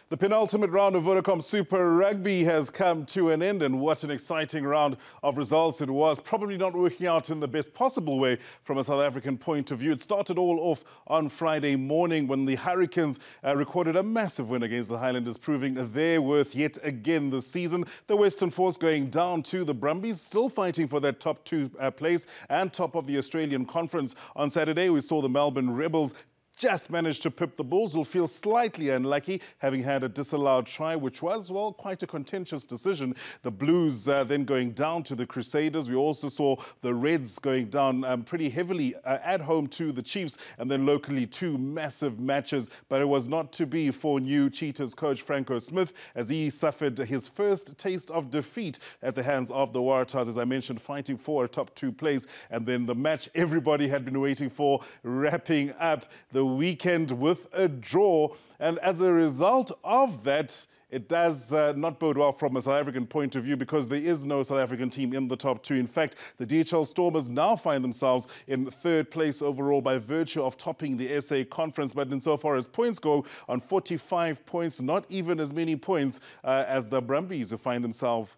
The penultimate round of Vodacom Super Rugby has come to an end, and what an exciting round of results it was. Probably not working out in the best possible way from a South African point of view. It started all off on Friday morning when the Hurricanes recorded a massive win against the Highlanders, proving their worth yet again this season. The Western Force going down to the Brumbies, still fighting for that top two place and top of the Australian Conference. On Saturday, we saw the Melbourne Rebels just managed to pip the Bulls, who'll feel slightly unlucky, having had a disallowed try, which was, well, quite a contentious decision. The Blues then going down to the Crusaders. We also saw the Reds going down pretty heavily at home to the Chiefs, and then locally two massive matches. But it was not to be for new Cheetahs coach Franco Smith, as he suffered his first taste of defeat at the hands of the Waratahs, as I mentioned, fighting for a top two place. And then the match everybody had been waiting for, wrapping up the weekend with a draw, and as a result of that, it does not bode well from a South African point of view, because there is no South African team in the top two. In fact, the DHL Stormers now find themselves in third place overall by virtue of topping the SA Conference. But insofar as points go, on 45 points, not even as many points as the Brumbies, who find themselves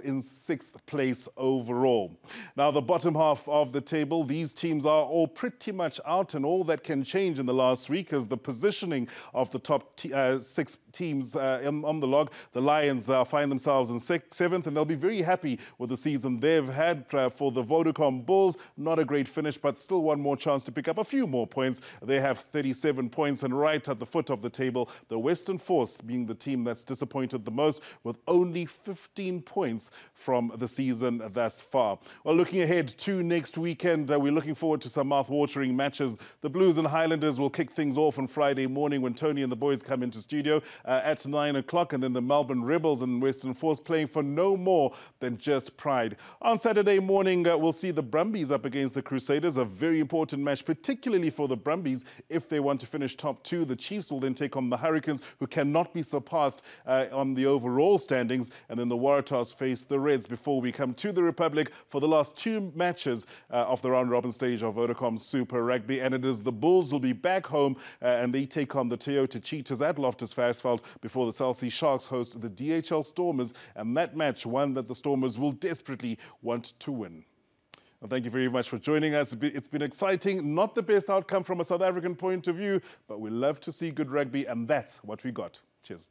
in sixth place overall. Now, the bottom half of the table, these teams are all pretty much out, and all that can change in the last week is the positioning of the top six teams on the log. The Lions find themselves in seventh, and they'll be very happy with the season they've had. For the Vodacom Bulls, not a great finish, but still one more chance to pick up a few more points. They have 37 points, and right at the foot of the table, the Western Force being the team that's disappointed the most, with only 15 points from the season thus far. Well, looking ahead to next weekend, we're looking forward to some mouth-watering matches. The Blues and Highlanders will kick things off on Friday morning when Tony and the boys come into studio at 9 o'clock, and then the Melbourne Rebels and Western Force playing for no more than just pride. On Saturday morning, we'll see the Brumbies up against the Crusaders, a very important match, particularly for the Brumbies if they want to finish top two. The Chiefs will then take on the Hurricanes, who cannot be surpassed on the overall standings, and then the Waratahs face the Reds before we come to the Republic for the last two matches of the round-robin stage of Vodacom Super Rugby, and it is the Bulls who will be back home, and they take on the Toyota Cheetahs at Loftus Versfeld before the South Sea Sharks host the DHL Stormers, and that match, one that the Stormers will desperately want to win. Well, thank you very much for joining us. It's been exciting. Not the best outcome from a South African point of view, but we love to see good rugby, and that's what we got. Cheers.